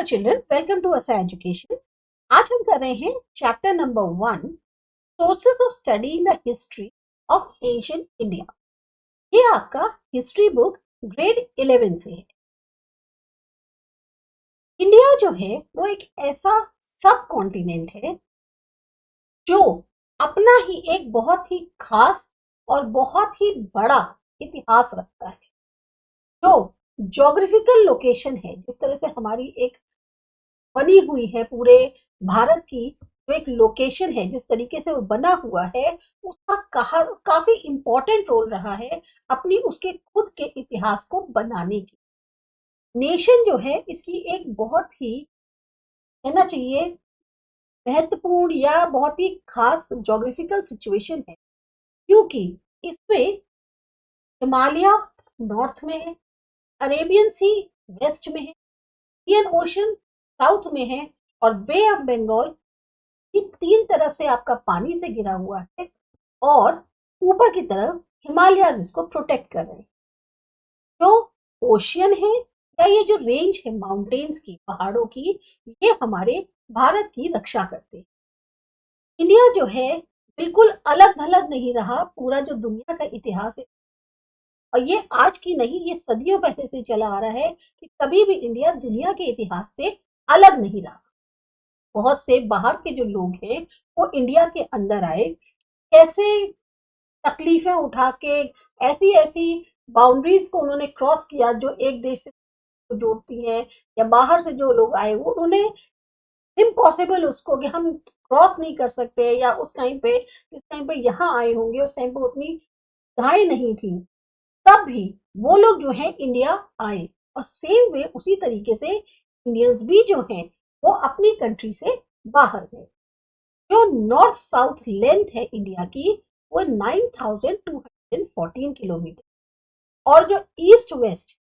Children, welcome to असा education. आज हम कर रहे हैं chapter number 1, sources of studying the history of ancient India. ये आपका हिस्ट्री बुक ग्रेड 11 से है। इंडिया जो है वो एक ऐसा सब कॉन्टिनेंट है जो अपना ही एक बहुत ही खास और बहुत ही बड़ा इतिहास रखता है। जो ज्योग्राफिकल लोकेशन है, जिस तरह से हमारी एक बनी हुई है पूरे भारत की, जो एक लोकेशन है जिस तरीके से वो बना हुआ है, उसका काफी इंपॉर्टेंट रोल रहा है अपनी उसके खुद के इतिहास को बनाने की। नेशन जो है इसकी एक बहुत ही कहना चाहिए महत्वपूर्ण या बहुत ही खास ज्योग्राफिकल सिचुएशन है, क्योंकि इसमें हिमालय नॉर्थ में है, अरेबियन सी वेस्ट में है, इंडियन ओशन साउथ में है और बे ऑफ बंगाल तीन तरफ से आपका पानी से घिरा हुआ है और ऊपर की तरफ हिमालय इसको प्रोटेक्ट कर रहे हैं। जो ओशियन है या ये जो रेंज है माउंटेन्स की, पहाड़ों की, ये हमारे भारत की रक्षा करते हैं। इंडिया जो है बिल्कुल अलग थलग नहीं रहा। पूरा जो दुनिया का इतिहास है, और ये आज की नहीं, ये सदियों पहले से चला आ रहा है कि कभी भी इंडिया दुनिया के इतिहास से अलग नहीं रहा। बहुत से बाहर के जो लोग हैं वो इंडिया के अंदर आए, कैसे तकलीफें उठा के ऐसी ऐसी बाउंड्रीज को उन्होंने क्रॉस किया जो एक देश से जोड़ती हैं, या बाहर से जो लोग आए वो उन्हें इम्पॉसिबल उसको कि हम क्रॉस नहीं कर सकते, या उस टाइम पे जिस टाइम पे यहाँ आए होंगे उस टाइम पे उतनी सुविधाएं नहीं थी, तब भी वो लोग जो है इंडिया आए। और सेम वे उसी तरीके से इंडियंस भी जो हैं वो अपनी कंट्री से बाहर गए। जो नॉर्थ साउथ लेंथ है इंडिया की वो 9214 किलोमीटर, और जो ईस्ट वेस्ट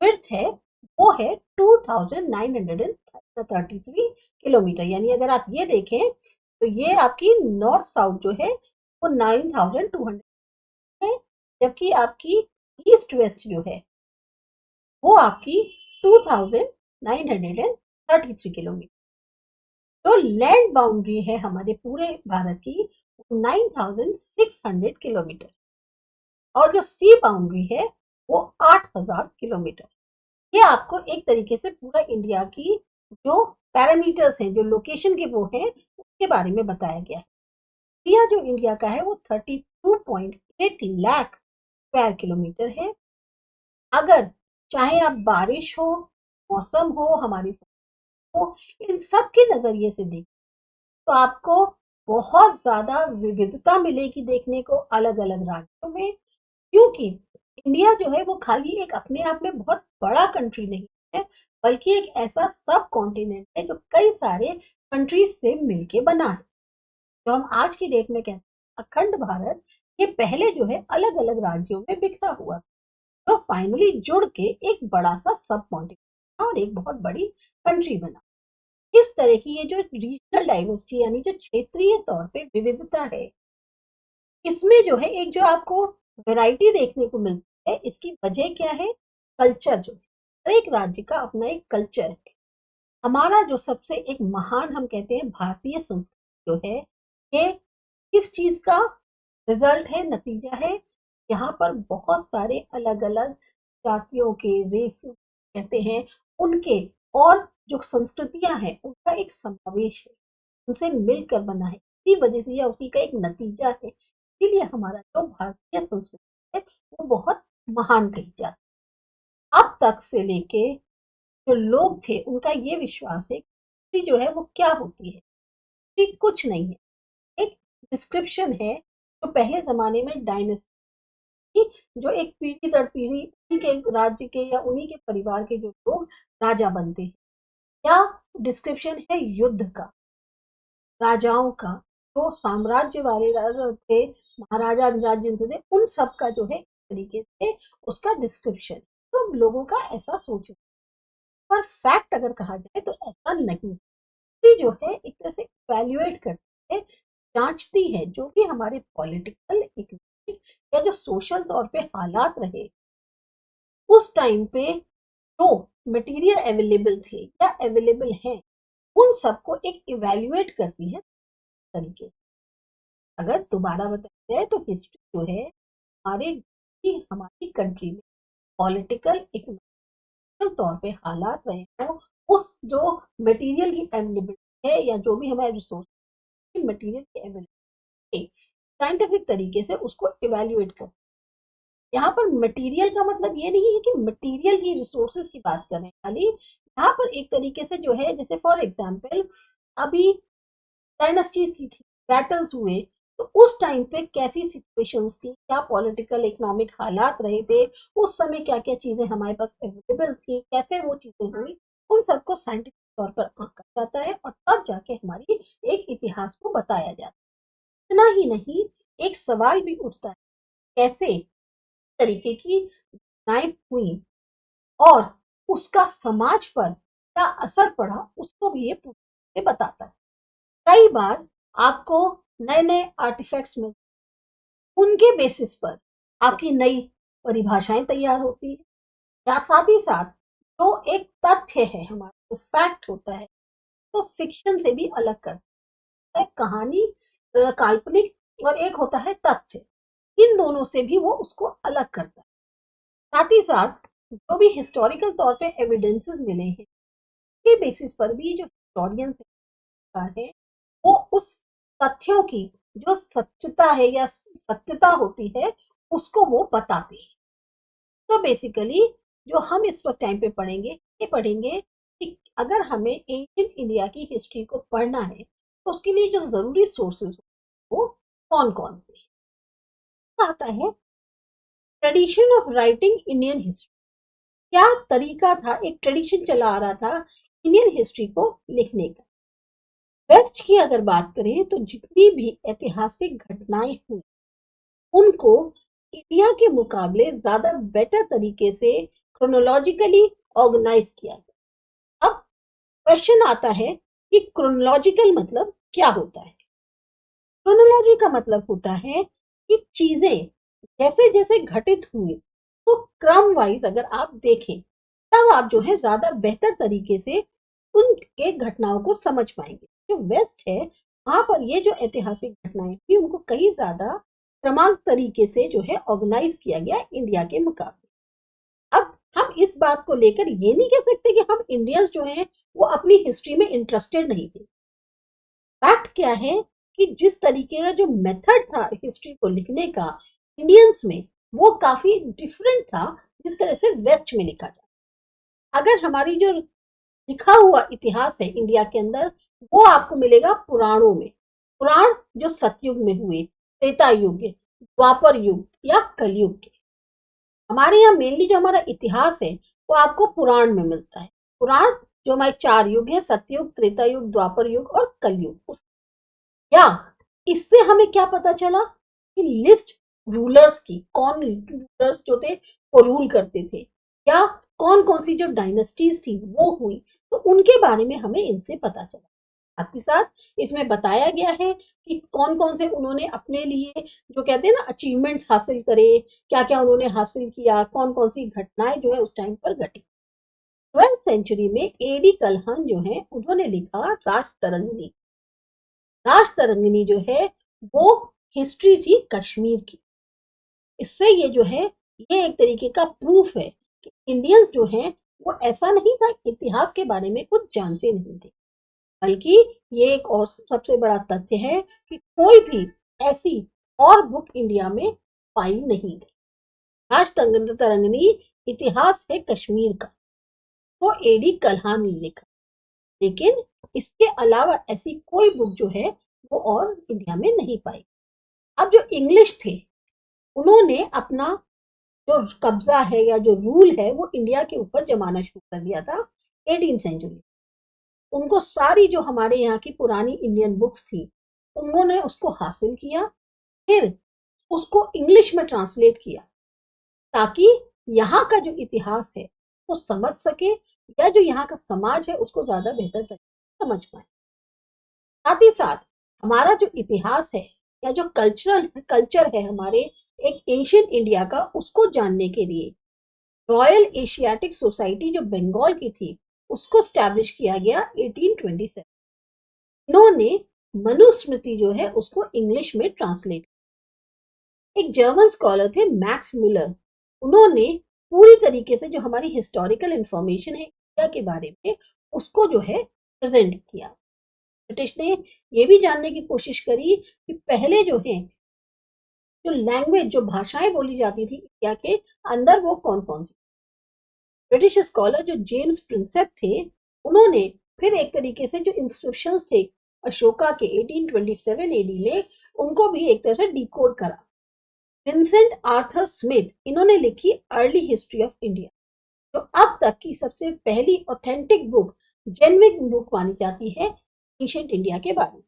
विड्थ है वो है 2933 किलोमीटर। यानी अगर आप ये देखें तो ये आपकी नॉर्थ साउथ जो है वो 9200 है, जबकि आपकी ईस्ट वेस्ट जो है वो आपकी 2933 किलोमीटर। जो लैंड बाउंड्री है हमारे पूरे भारत की 9600 किलोमीटर, और जो सी बाउंड्री है वो 8000 किलोमीटर। ये आपको एक तरीके से पूरा इंडिया की जो पैरामीटर्स हैं, जो लोकेशन के वो हैं, उसके बारे में बताया गया है। एरिया जो इंडिया का है वो 32.8 लाख स्क्वायर किलोमीटर है। अगर चाहे आप बारिश हो, मौसम हो, हमारी हो, इन सब के नजरिए से देखें तो आपको बहुत ज्यादा विविधता मिलेगी देखने को अलग अलग राज्यों में। क्योंकि इंडिया जो है वो खाली एक अपने आप में बहुत बड़ा कंट्री नहीं है, बल्कि एक ऐसा सब कॉन्टिनेंट है जो कई सारे कंट्रीज से मिलके बना है। जो हम आज की डेट में कहते हैं अखंड भारत, ये पहले जो है अलग अलग राज्यों में बिखरा हुआ, तो फाइनली जुड़ के एक बड़ा सा सब कॉन्टिनेंट और एक बहुत बड़ी कंट्री बना। इस तरह की ये जो रीजनल डाइवर्सिटी यानी जो क्षेत्रीय तौर पे विविधता है, इसमें जो है एक जो आपको वैरायटी देखने को मिलती है, इसकी वजह क्या है? कल्चर। जो हर एक राज्य का अपना एक कल्चर है। हमारा जो सबसे एक महान हम कहते हैं भारतीय संस्कृति जो है, ये किस चीज का रिजल्ट है, नतीजा है? यहाँ पर बहुत सारे अलग अलग जातियों के, रेस कहते हैं उनके, और जो संस्कृतियां हैं उनका एक समावेश है, उनसे मिलकर बना है। इसी वजह से या उसी का एक नतीजा है, इसीलिए हमारा जो भारतीय संस्कृति है वो बहुत महान कही जाती है। अब तक से लेके जो लोग थे उनका ये विश्वास है कि जो है वो क्या होती है, कि कुछ नहीं है, एक डिस्क्रिप्शन है। जो पहले जमाने में डायनेस्टी, जो एक पीढ़ी दर पीढ़ी उन्हीं के राज्य के या उन्हीं के परिवार के जो लोग राजा बनते हैं, या डिस्क्रिप्शन है युद्ध का, राजाओं का, जो साम्राज्य वाले राजा थे, महाराजा राज्य थे, उन सब का जो है एक तरीके से उसका डिस्क्रिप्शन। तो लोगों का ऐसा सोच, पर फैक्ट अगर कहा जाए तो ऐसा नहीं। जो है एक तरह से इवैल्यूएट करती है, जांचती है जो भी हमारे पॉलिटिकल, इकोनॉमिक या जो सोशल तौर पे हालात रहे उस टाइम पे, जो मटेरियल अवेलेबल थे या अवेलेबल हैं, उन सबको एक इवेल्युएट करती है तरीके से। अगर दोबारा बताया जाए तो हिस्ट्री जो है हमारी कंट्री में पॉलिटिकल इकोनॉमिकल तौर पे हालात रहे हो, उस जो मटेरियल की अवेलेबिलिटी है या जो भी हमारे रिसोर्स मटेरियल की अवेलेबिलिटी साइंटिफिक तरीके से उसको इवेल्युएट कर। यहाँ पर मटेरियल का मतलब ये नहीं है कि मटेरियल की रिसोर्सेज की बात कर रहे हैं खाली, यहाँ पर एक तरीके से जो है, जैसे फॉर एग्जांपल अभी डायनेस्टीज की थी, बैटल्स हुए, तो उस टाइम पे कैसी सिचुएशंस थी, क्या पॉलिटिकल इकोनॉमिक हालात रहे थे, उस समय क्या क्या चीजें हमारे पास अवेलेबल थी, कैसे वो चीजें हुई, उन सबको साइंटिफिक तौर पर आंका जाता है और तब जाके हमारी एक इतिहास को बताया जाता है। इतना ही नहीं, एक सवाल भी उठता है कैसे तरीके की घटनाएं हुई और उसका समाज पर क्या असर पड़ा, उसको भी ये पूरी से बताता है। कई बार आपको नए नए आर्टिफैक्ट्स में उनके बेसिस पर आपकी नई परिभाषाएं तैयार होती है, या साथ ही साथ जो एक तथ्य है हमारा जो फैक्ट होता है, तो फिक्शन से भी अलग करता है। कहानी काल्पनिक और एक होता है तथ्य, इन दोनों से भी वो उसको अलग करता है। साथ ही साथ जो भी हिस्टोरिकल तौर पे एविडेंसेस मिले हैं, के बेसिस पर भी जो हिस्टोरियंस है वो उस तथ्यों की जो सच्चता है या सत्यता होती है उसको वो बताते हैं। तो बेसिकली जो हम इस वक्त टाइम पे पढ़ेंगे, ये पढ़ेंगे कि अगर हमें एंशिएंट इंडिया की हिस्ट्री को पढ़ना है तो उसके लिए जो जरूरी सोर्सेज वो कौन कौन से आता है। Tradition of writing Indian history, क्या तरीका था, एक ट्रेडिशन चला आ रहा था इंडियन हिस्ट्री को लिखने का। वेस्ट की अगर बात करें तो जितनी भी ऐतिहासिक घटनाएं हुई उनको इंडिया के मुकाबले ज्यादा बेटर तरीके से क्रोनोलॉजिकली ऑर्गेनाइज किया गया। अब क्वेश्चन आता है कि क्रोनोलॉजिकल मतलब क्या होता है। क्रोनोलॉजी का मतलब होता है कि चीजें जैसे जैसे घटित हुई तो क्रम वाइज अगर आप देखें तब आप जो है ज्यादा बेहतर तरीके से उनके घटनाओं को समझ पाएंगे। जो वेस्ट है वहां पर ये जो ऐतिहासिक घटनाएं थी उनको कहीं ज्यादा क्रमांक तरीके से जो है ऑर्गेनाइज किया गया इंडिया के मुकाबले। अब हम इस बात को लेकर ये नहीं कह सकते कि हम इंडियंस जो हैं वो अपनी हिस्ट्री में इंटरेस्टेड नहीं थे। फैक्ट क्या है कि जिस तरीके का जो मेथड था हिस्ट्री को लिखने का इंडियंस में, वो काफी डिफरेंट था जिस तरह से वेस्ट में लिखा जाता। अगर हमारी जो लिखा हुआ इतिहास है इंडिया के अंदर वो आपको मिलेगा पुराणों में। पुराण जो सतयुग में हुए, त्रेता युग, द्वापर युग या कलयुग के। हमारे यहाँ मेनली जो हमारा इतिहास है वो आपको पुराण में मिलता है। पुराण जो हमारे 4 युग है, सतयुग, त्रेता युग, द्वापर युग और कलयुग। या इससे हमें क्या पता चला कि लिस्ट रूलर्स की, कौन रूलर्स जो थे वो रूल करते थे, या कौन कौन सी जो डायनेस्टीज थी वो हुई, तो उनके बारे में हमें इनसे पता चला। साथ ही साथ इसमें बताया गया है कि कौन कौन से उन्होंने अपने लिए जो कहते हैं ना अचीवमेंट्स हासिल करे, क्या क्या उन्होंने हासिल किया, कौन कौन सी घटनाएं जो है उस टाइम पर घटी। 12th सेंचुरी में एडी कल्हन जो है उन्होंने लिखा राजतरंगिणी। राजतरंगिणी जो है वो हिस्ट्री थी कश्मीर की। इससे ये जो है ये एक तरीके का प्रूफ है कि इंडियंस जो हैं वो ऐसा नहीं था इतिहास के बारे में कुछ जानते नहीं थे, बल्कि ये एक और सबसे बड़ा तथ्य है कि कोई भी ऐसी और बुक इंडिया में पाई नहीं गई। राजतरंगिणी इतिहास है कश्मीर का, तो एडी कल्हान ने लिखा, लेकिन इसके अलावा ऐसी कोई बुक जो है वो और इंडिया में नहीं पाई। अब जो इंग्लिश थे उन्होंने अपना जो कब्जा है या जो रूल है वो इंडिया के ऊपर जमाना शुरू कर दिया था 18th सेंचुरी। उनको सारी जो हमारे यहाँ की पुरानी इंडियन बुक्स थी उन्होंने उसको हासिल किया, फिर उसको इंग्लिश में ट्रांसलेट किया ताकि यहाँ का जो इतिहास है वो समझ सके, या जो यहाँ का समाज है उसको ज्यादा बेहतर तरीके से समझ पाए। साथ ही साथ हमारा जो इतिहास है या जो कल्चर है हमारे एक एंशिएंट इंडिया का, उसको जानने के लिए रॉयल एशियाटिक सोसाइटी जो बंगाल की थी उसको स्टैब्लिश किया गया 1827। इन्होंने मनुस्मृति जो है उसको इंग्लिश में ट्रांसलेट। एक जर्मन स्कॉलर थे मैक्स म्यूलर, उन्होंने पूरी तरीके से जो हमारी हिस्टोरिकल इंफॉर्मेशन है इंडिया के बारे में उसको जो है प्रेजेंट किया। ब्रिटिश ने ये भी जानने की कोशिश करी कि पहले जो है जो लैंग्वेज जो भाषाएं बोली जाती थी इंडिया के अंदर वो कौन कौन सी। ब्रिटिश स्कॉलर जो जेम्स प्रिंसेप थे उन्होंने फिर एक तरीके से जो इंस्क्रिप्शंस थे अशोका के 1827 एडी में उनको भी एक तरह से डिकोड करा। विंसेंट आर्थर स्मिथ इन्होंने लिखी अर्ली हिस्ट्री ऑफ इंडिया, जो अब तक की सबसे पहली ऑथेंटिक बुक, जेन्युइन बुक मानी जाती है एंशिएंट इंडिया के बारे में।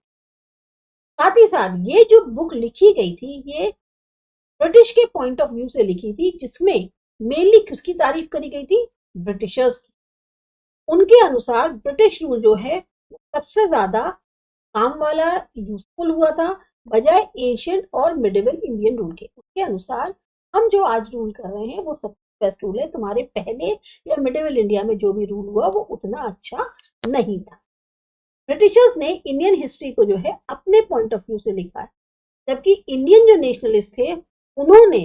साथ ही साथ ये जो बुक लिखी गई थी ये ब्रिटिश के पॉइंट ऑफ व्यू से लिखी थी, जिसमें मेनली किसकी तारीफ करी गई थी, ब्रिटिशर्स की। उनके अनुसार ब्रिटिश रूल जो है सबसे ज्यादा काम वाला यूजफुल हुआ था बजाय एशियन और मिडिवल इंडियन रूल के। उसके अनुसार हम जो आज रूल कर रहे हैं वो सबसे बेस्ट रूल है, तुम्हारे पहले या मिडिवल इंडिया में जो भी रूल हुआ वो उतना अच्छा नहीं था। ब्रिटिशर्स ने इंडियन हिस्ट्री को जो है अपने पॉइंट ऑफ व्यू से लिखा है, जबकि इंडियन जो नेशनलिस्ट थे उन्होंने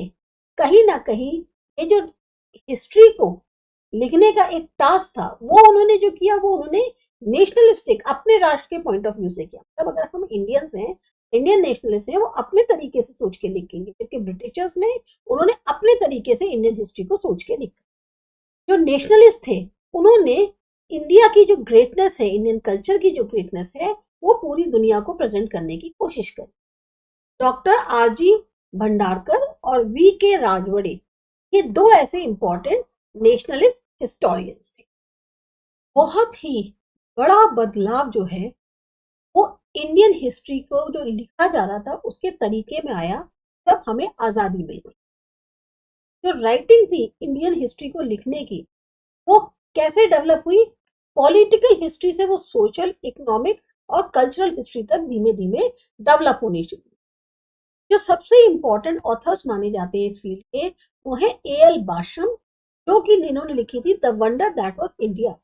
कहीं ना कहीं ये जो हिस्ट्री को लिखने का एक टास्क था वो उन्होंने जो किया वो उन्होंने नेशनलिस्टिक अपने राष्ट्र के पॉइंट ऑफ व्यू से किया। मतलब अगर हम इंडियंस हैं, इंडियन नेशनलिस्ट हैं, वो अपने तरीके से सोच के लिखेंगे, जबकि ब्रिटिशर्स ने उन्होंने अपने तरीके से इंडियन हिस्ट्री को सोच के लिखा। जो नेशनलिस्ट थे उन्होंने इंडिया की जो ग्रेटनेस है, इंडियन कल्चर की जो ग्रेटनेस है वो पूरी दुनिया को प्रेजेंट करने की कोशिश करी। डॉक्टर आरजी भंडारकर और वी के राजवड़े ये दो ऐसे इंपॉर्टेंट नेशनलिस्ट हिस्टोरियंस थे। बहुत ही बड़ा बदलाव जो है वो इंडियन हिस्ट्री को जो लिखा जा रहा था उसके तरीके में आया जब हमें आजादी मिल गई। जो राइटिंग थी इंडियन हिस्ट्री को लिखने की वो कैसे डेवलप हुई, पॉलिटिकल हिस्ट्री से वो सोशल, इकोनॉमिक और कल्चरल हिस्ट्री तक धीमे धीमे डेवलप होनी शुरू। जो सबसे इंपॉर्टेंट ऑथर्स माने जाते हैं इस फील्ड के वो है ए.एल. बाशम, जो कि इन्होंने लिखी थी the wonder that was India,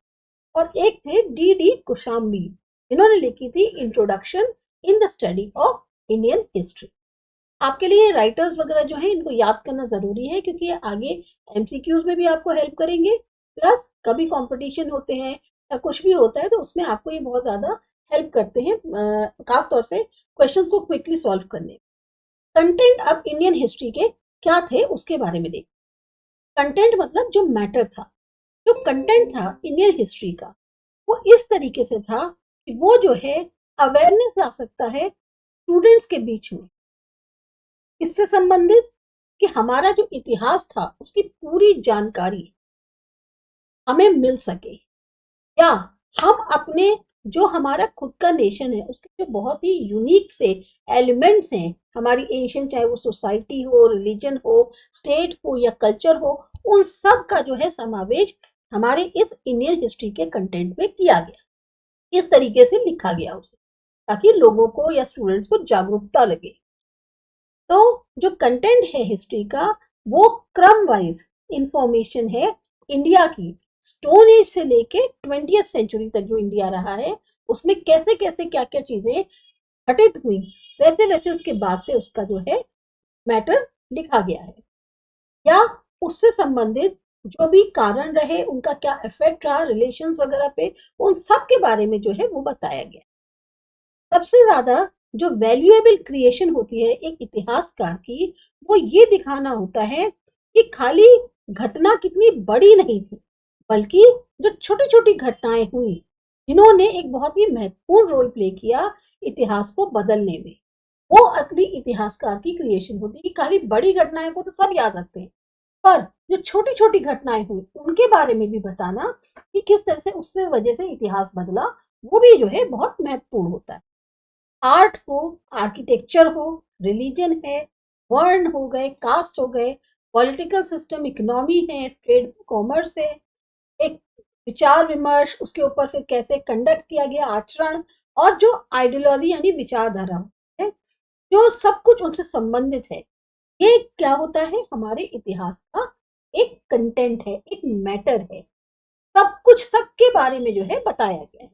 और एक थे डी कुशाम्बी, इन्होंने लिखी थी introduction in the study of Indian history. आपके लिए राइटर्स वगैरह जो है इनको याद करना जरूरी है क्योंकि ये आगे एमसीक्यूज में भी आपको हेल्प करेंगे, प्लस कभी कंपटीशन होते हैं या कुछ भी होता है तो उसमें आपको ये बहुत ज्यादा हेल्प करते हैं, खास तौर से क्वेश्चंस को क्विकली सॉल्व करने। कंटेंट अब इंडियन हिस्ट्री के क्या थे उसके बारे में देख। कंटेंट मतलब जो मैटर था, जो कंटेंट था इंडियन हिस्ट्री का वो इस तरीके से था कि वो जो है अवेयरनेस ला सकता है स्टूडेंट्स के बीच में, इससे संबंधित कि हमारा जो इतिहास था उसकी पूरी जानकारी हमें मिल सके, या हम अपने जो हमारा खुद का नेशन है उसके जो बहुत ही यूनिक से एलिमेंट्स हैं, हमारी एशियन, चाहे वो सोसाइटी हो, रिलीजन हो, स्टेट हो या कल्चर हो, उन सब का जो है समावेश हमारे इस इंडियन हिस्ट्री के कंटेंट में किया गया। इस तरीके से लिखा गया उसे ताकि लोगों को या स्टूडेंट्स को जागरूकता लगे। तो जो कंटेंट है हिस्ट्री का वो क्रम वाइज इंफॉर्मेशन है इंडिया की, स्टोन एज से लेके 20th सेंचुरी तक जो इंडिया रहा है उसमें कैसे कैसे क्या क्या चीजें घटित हुई, वैसे वैसे उसके बाद से उसका जो है मैटर लिखा गया है, या उससे संबंधित जो भी कारण रहे उनका क्या इफेक्ट रहा रिलेशंस वगैरह पे, उन सब के बारे में जो है वो बताया गया। सबसे ज्यादा जो वैल्यूएबल क्रिएशन होती है एक इतिहासकार की वो ये दिखाना होता है कि खाली घटना कितनी बड़ी नहीं थी, बल्कि जो छोटी छोटी घटनाएं हुई जिन्होंने एक बहुत ही महत्वपूर्ण रोल प्ले किया इतिहास को बदलने में, वो असली इतिहासकार की क्रिएशन होती है। खाली बड़ी घटनाएं को तो सब याद रखते हैं, पर जो छोटी छोटी घटनाएं हुई उनके बारे में भी बताना कि किस तरह से उससे वजह से इतिहास बदला, वो भी जो है बहुत महत्वपूर्ण होता है। आर्ट हो, आर्किटेक्चर हो, रिलीजन है, वर्ण हो गए, कास्ट हो गए, पॉलिटिकल सिस्टम, इकोनॉमी है, ट्रेड, कॉमर्स है, एक विचार विमर्श, उसके ऊपर फिर कैसे कंडक्ट किया गया आचरण, और जो आइडियोलॉजी यानी विचारधारा है, जो सब कुछ उनसे संबंधित है, ये क्या होता है हमारे इतिहास का एक कंटेंट है, एक मैटर है, सब कुछ सबके बारे में जो है बताया गया है।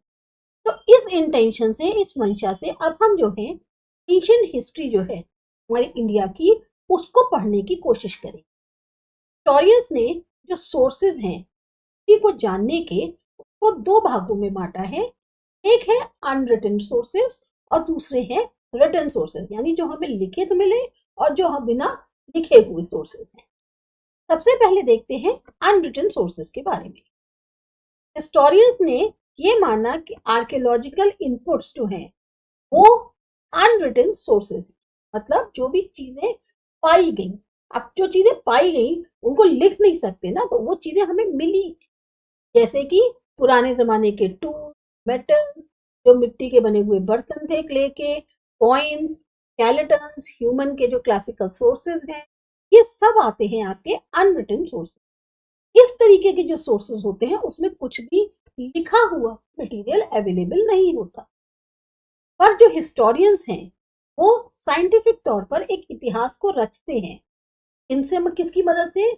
तो इस इंटेंशन से, इस मंशा से अब हम जो है एंशिएंट हिस्ट्री जो है हमारी इंडिया की, उसको पढ़ने की कोशिश करें। हिस्टोरियंस ने जो सोर्सेज हैं को जानने के, उसको दो भागों में बांटा है। एक है अनरिटन सोर्सेज और दूसरे हैं रिटन सोर्सेज, यानी जो हमें लिखित मिले और जो हम बिना लिखे हुए सोर्सेज हैं। सबसे पहले देखते हैं अनरिटन सोर्सेज के बारे में। हिस्टोरियंस ने ये माना कि आर्कियोलॉजिकल इनपुट्स जो हैं वो अनरिटन सोर्सेज, मतलब जो भी चीजें पाई गई, अब जो चीजें पाई गई उनको लिख नहीं सकते ना, तो वो चीजें हमें मिली, जैसे कि पुराने जमाने के टूल, मेटल्स, जो मिट्टी के बने हुए बर्तन थे, क्ले के, कॉइन्स, स्केलेटन्स, ह्यूमन के जो क्लासिकल सोर्सेज हैं, ये सब आते हैं आपके अनरिटन सोर्सेज। इस तरीके के जो सोर्सेज होते हैं उसमें कुछ भी लिखा हुआ मटेरियल अवेलेबल नहीं होता। पर जो हिस्टोरियंस हैं वो साइंटिफिक तौर पर एक इतिहास को रचते हैं। इनसे किसकी मदद से?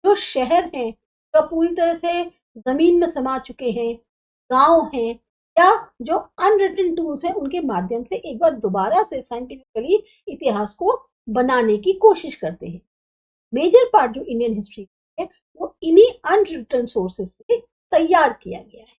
जो शहर हैं, जो पूरी तरह से जमीन में समा चुके हैं, गांव हैं, या जो अनरिटन टूल्स हैं, उनके माध्यम से एक बार दोबारा से साइंटिफिकली इतिहास को बनाने की कोशिश करते हैं। मेजर पार्ट जो इंडियन हिस्ट्री है वो इन्हीं अनरिटन सोर्सेस से तैयार किया गया है।